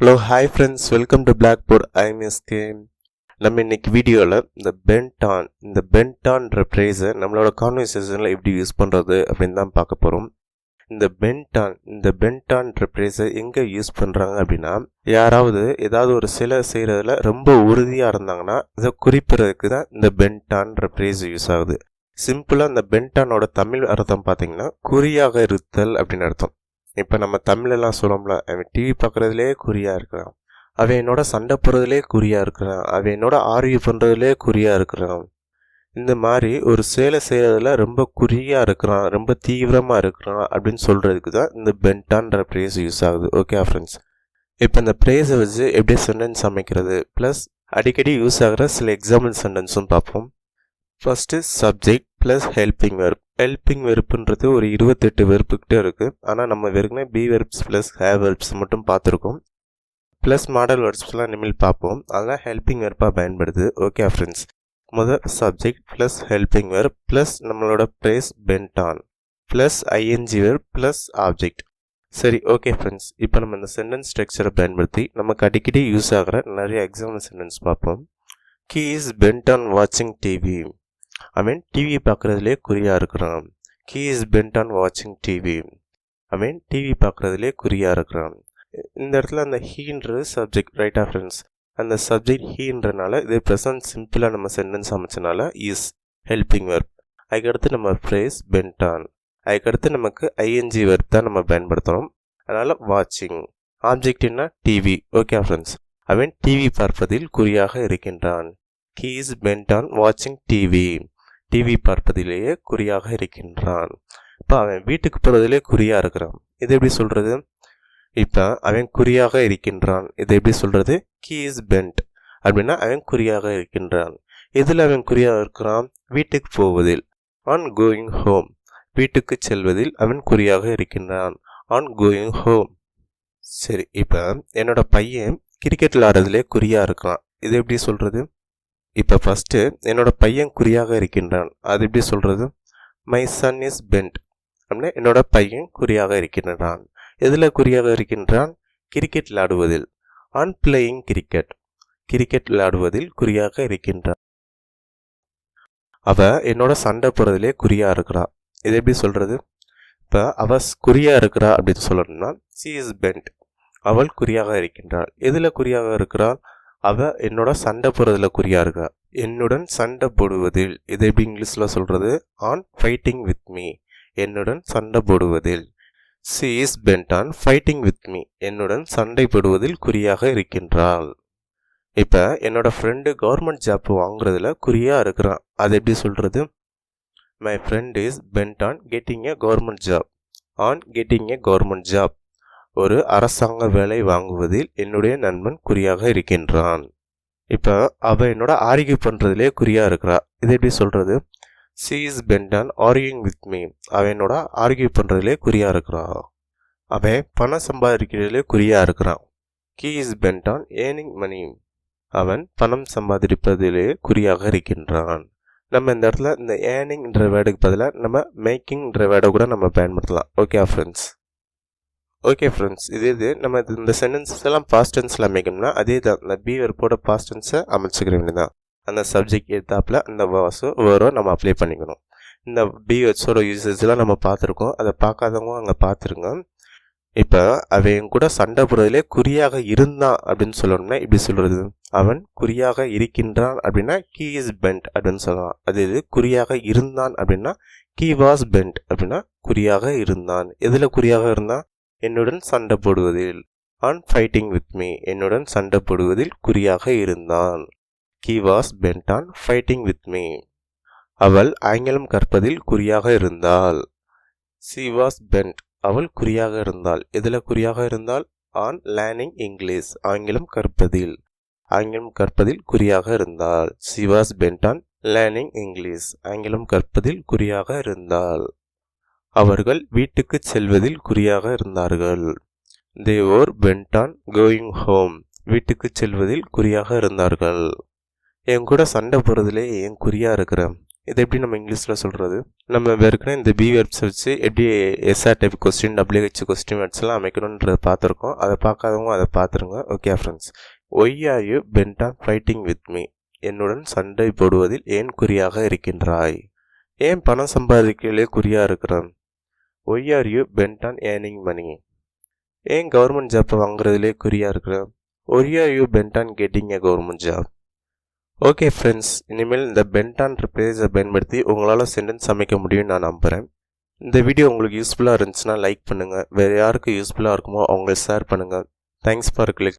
Hello hi friends, welcome to Blackboard. I'm SK. நம்ம இன்னைக்கு வீடியோவில் இந்த பென்டான்ற ஃப்ரேஸை நம்மளோட கான்வர்சேஷனில் எப்படி யூஸ் பண்ணுறது அப்படின்னு தான் பார்க்க போகிறோம். இந்த பென்டான்ற ஃப்ரேஸை எங்கே யூஸ் பண்ணுறாங்க அப்படின்னா, யாராவது ஏதாவது ஒரு சிலை செய்கிறதுல ரொம்ப உறுதியாக இருந்தாங்கன்னா இதை குறிப்பிடறதுக்கு தான் இந்த பென்டான்ற ஃப்ரேஸ் யூஸ் ஆகுது. சிம்பிளாக இந்த பென்டானோட தமிழ் அர்த்தம் பார்த்தீங்கன்னா குறியாக இருத்தல் அப்படின்னு அர்த்தம். இப்போ நம்ம தமிழெல்லாம் சொல்லோம்ல, அவன் டிவி பார்க்குறதுலே குறியாக இருக்கிறான், அவன் என்னோட சண்டை போடுறதுலே குறியாக இருக்கிறான், அவன் என்னோட ஆர்கியூ பண்ணுறதுலே குறியாக இருக்கிறான். இந்த மாதிரி ஒரு சேலை செய்கிறதுல ரொம்ப குறியாக இருக்கிறான், ரொம்ப தீவிரமாக இருக்கிறான் அப்படின்னு சொல்கிறதுக்கு தான் இந்த பென்டான்ற ஃப்ரேஸ் யூஸ் ஆகுது. ஓகே ஃப்ரெண்ட்ஸ், இப்போ இந்த ஃப்ரேஸை வச்சு எப்படி சென்டென்ஸ் அமைக்கிறது ப்ளஸ் அடிக்கடி யூஸ் ஆகிற சில எக்ஸாம்பிள் சென்டென்ஸும் பார்ப்போம். First subject plus helping verb. Helping வெர்ப்புன்றது ஒரு 28 வெர்ப்புக்கிட்டே இருக்குது. ஆனால் நம்ம வெறுக்கனே be verbs plus have verbs மட்டும் பார்த்துருக்கோம். ப்ளஸ் மாடல் வெர்ப்ஸ்லாம் இனிமேல் பார்ப்போம். அதெல்லாம் ஹெல்பிங் வெர்ப்பாக பயன்படுது. ஓகே ஃப்ரெண்ட்ஸ், முதல் subject plus helping verb plus நம்மளோட phrase bent on plus ING verb plus object. சரி, ஓகே ஃப்ரெண்ட்ஸ், இப்போ நம்ம இந்த சென்டென்ஸ் ஸ்ட்ரக்சரை பயன்படுத்தி நமக்கு அடிக்கடி யூஸ் ஆகிற நிறைய எக்ஸாம்பிள் சென்டென்ஸ் பார்ப்போம். ஹி இஸ் பென்ட் ஆன் வாட்சிங் டிவி. அவன் டிவி பார்க்குறதுலே குறியாக இருக்கிறான். ஹி இஸ் பென்ட் ஆன் வாட்சிங் டிவி. அவன் டிவி பார்க்குறதுலே குறியாக இருக்கிறான். இந்த இடத்துல அந்த ஹீன்றது சப்ஜெக்ட், ரைட்டா ஃப்ரெண்ட்ஸ்? அந்த சப்ஜெக்ட் ஹீன்றனால இது ப்ரெசன்ட் சிம்பிளாக நம்ம சென்டென்ஸ் அமைச்சனால இஸ் ஹெல்பிங் வெர்ப். அதுக்கடுத்து நம்ம ஃப்ரேஸ் பென்ட் ஆன், அதுக்கடுத்து நமக்கு ஐஎன்ஜி வெர்ப் தான் நம்ம பயன்படுத்தணும். அதனால் வாட்சிங், ஆப்ஜெக்ட் என்ன? டிவி. ஓகே ஃப்ரெண்ட்ஸ், அவன் டிவி பார்ப்பதில் குறியாக இருக்கின்றான். ஹி இஸ் பென்ட் ஆன் வாட்சிங் டிவி. டிவி பார்ப்பதிலேயே குறியாக இருக்கின்றான். இப்போ அவன் வீட்டுக்கு போகிறதுலே குறியாக இருக்கிறான். இது எப்படி சொல்கிறது? இப்போ அவன் குறியாக இருக்கின்றான், இது எப்படி சொல்கிறது? ஹி இஸ் பென்ட் அப்படின்னா அவன் குறியாக இருக்கின்றான். எதில் அவன் குறியாக இருக்கிறான்? வீட்டுக்கு போவதில். ஆன் கோயிங் ஹோம், வீட்டுக்கு செல்வதில் அவன் குறியாக இருக்கின்றான். On going home. சரி, இப்போ என்னோட பையன் கிரிக்கெட் விளையாடுறதுலே குறியாக இருக்கிறான். இது எப்படி சொல்கிறது? இப்போ ஃபஸ்ட்டு என்னோட பையன் குறியாக இருக்கின்றான், அது எப்படி சொல்கிறது? மை சன் இஸ் பென்ட் அப்படின்னா என்னோட பையன் குறியாக இருக்கின்றான். எதில் குறியாக இருக்கின்றான்? கிரிக்கெட் விளையாடுவதில். ஆன் பிளேயிங் கிரிக்கெட், கிரிக்கெட் விளையாடுவதில் குறியாக இருக்கின்றான். அவ என்னோட சண்டை போகிறதுலே குறியாக இருக்கிறா. இது எப்படி சொல்கிறது? இப்போ அவ குறியாக இருக்கிறா அப்படின்னு சொல்லணும்னா சி இஸ் பென்ட், அவள் குறியாக இருக்கின்றாள். எதில் குறியாக இருக்கிறாள்? அவ என்னோட சண்டை போடுறதுல குறியா இருக்கா. என்னுடன் சண்டை போடுவதில், இதை எப்படி இங்கிலீஷில் சொல்கிறது? ஆன் ஃபைட்டிங் வித் மீ, என்னுடன் சண்டை போடுவதில். She is bent on fighting with me, என்னுடன் சண்டை போடுவதில் குறியாக இருக்கின்றாள். இப்போ என்னோட ஃப்ரெண்டு கவர்மெண்ட் ஜாப் வாங்குறதுல குறியாக இருக்கிறான். அது எப்படி சொல்கிறது? My friend is bent on getting a government job. On getting a government job, ஒரு அரசாங்க வேலை வாங்குவதில் என்னுடைய நண்பன் குறியாக இருக்கின்றான். இப்போ அவள் என்னோட ஆர்கியூ பண்ணுறதுலே குறியாக இருக்கிறா. இது எப்படி சொல்கிறது? C is bent on arguing with me, அவன் என்னோட ஆர்கியூ பண்ணுறதுலே குறியாக இருக்கிறா. அவன் பணம் சம்பாதிக்கிறதுலே குறியாக இருக்கிறான். He is bent on earning money, அவன் பணம் சம்பாதிப்பதிலே குறியாக இருக்கின்றான். நம்ம இந்த இடத்துல இந்த ஏர்னிங்ன்ற வேர்டுக்கு பதிலாக நம்ம மேக்கிங்ன்ற வேர்டை கூட நம்ம பயன்படுத்தலாம். Okay friends. ஓகே ஃப்ரெண்ட்ஸ், இது நம்ம இந்த சென்டென்சஸ் எல்லாம் பாஸ்ட் டென்ஸில் அமைக்கணும்னா அதே தான், இந்த பி வெர்ப்போட பாஸ்ட் டென்ஸை அமைச்சிக்கிற வேண்டியதான். அந்த சப்ஜெக்ட் எடுத்தாப்பில் அந்த வேர்டை நம்ம அப்ளை பண்ணிக்கணும். இந்த பி வெர்ப்ஸோட யூசேஜ்லாம் நம்ம பார்த்துருக்கோம், அதை பார்க்காதவங்க அங்கே பார்த்துருங்க. இப்போ அவன் கூட சண்டை போடுறதுலே குறியாக இருந்தான் அப்படின்னு சொல்லணும்னா இப்படி சொல்கிறது. அவன் குறியாக இருக்கின்றான் அப்படின்னா ஹி இஸ் பென்ட் அப்படின்னு சொல்லலாம். அது இது குறியாக இருந்தான் அப்படின்னா ஹி வாஸ் பென்ட் அப்படின்னா குறியாக இருந்தான். எதில் குறியாக இருந்தான்? என்னுடன் சண்டை போடுவதில். ஆன் ஃபைட்டிங் வித் மீ, என்னுடன் சண்டை போடுவதில் குறியாக இருந்தான். He was pent on fighting with me. அவள் ஆங்கிலம் கற்பதில் குறியாக இருந்தாள். சி வாஸ் பென்ட், அவள் குறியாக இருந்தாள். எதில் குறியாக இருந்தால்? ஆன் லேர்னிங் இங்கிலீஷ், ஆங்கிலம் கற்பதில். ஆங்கிலம் கற்பதில் குறியாக இருந்தாள். C was pent on learning English, ஆங்கிலம் கற்பதில் குறியாக இருந்தாள். அவர்கள் வீட்டுக்கு செல்வதில் குறியாக இருந்தார்கள். தே வர் பென்ட் ஆன் கோயிங் ஹோம், வீட்டுக்கு செல்வதில் குறியாக இருந்தார்கள். என் கூட சண்டை போடுறதுலே என் குறியாக இருக்கிறேன். இதை எப்படி நம்ம இங்கிலீஷில் சொல்கிறது? நம்ம ஏற்கனவே இந்த பி வேர்ப்ஸ் வச்சு எப்படி எஸ்ஆர் டைப் கொஸ்டின் WH கொஸ்டின் வேர்ட்ஸ்லாம் அமைக்கணுன்றதை பார்த்துருக்கோம். அதை பார்க்காதவங்க அதை பார்த்துருங்க. Okay friends. Why are you bent on fighting with me? என்னுடன் சண்டை போடுவதில் ஏன் குறியாக இருக்கின்றாய்? ஏன் பணம் சம்பாதிக்கலே குறியாக இருக்கிறான்? Why are you bent on earning money? ஏன் கவர்மெண்ட் ஜாப்பை வாங்குறதுலே குறியாக இருக்கிறான்? Why are you bent on getting a government job? Okay friends, இனிமேல் இந்த பென்ட் ஆன் ரிப்ளேஸை பயன்படுத்தி உங்களால் சென்டென்ஸ் அமைக்க முடியும்னு நான் நம்புகிறேன். இந்த வீடியோ உங்களுக்கு யூஸ்ஃபுல்லாக இருந்துச்சுன்னா லைக் பண்ணுங்கள். வேறு யாருக்கு யூஸ்ஃபுல்லாக இருக்குமோ அவங்களை ஷேர் பண்ணுங்கள். Thanks for click.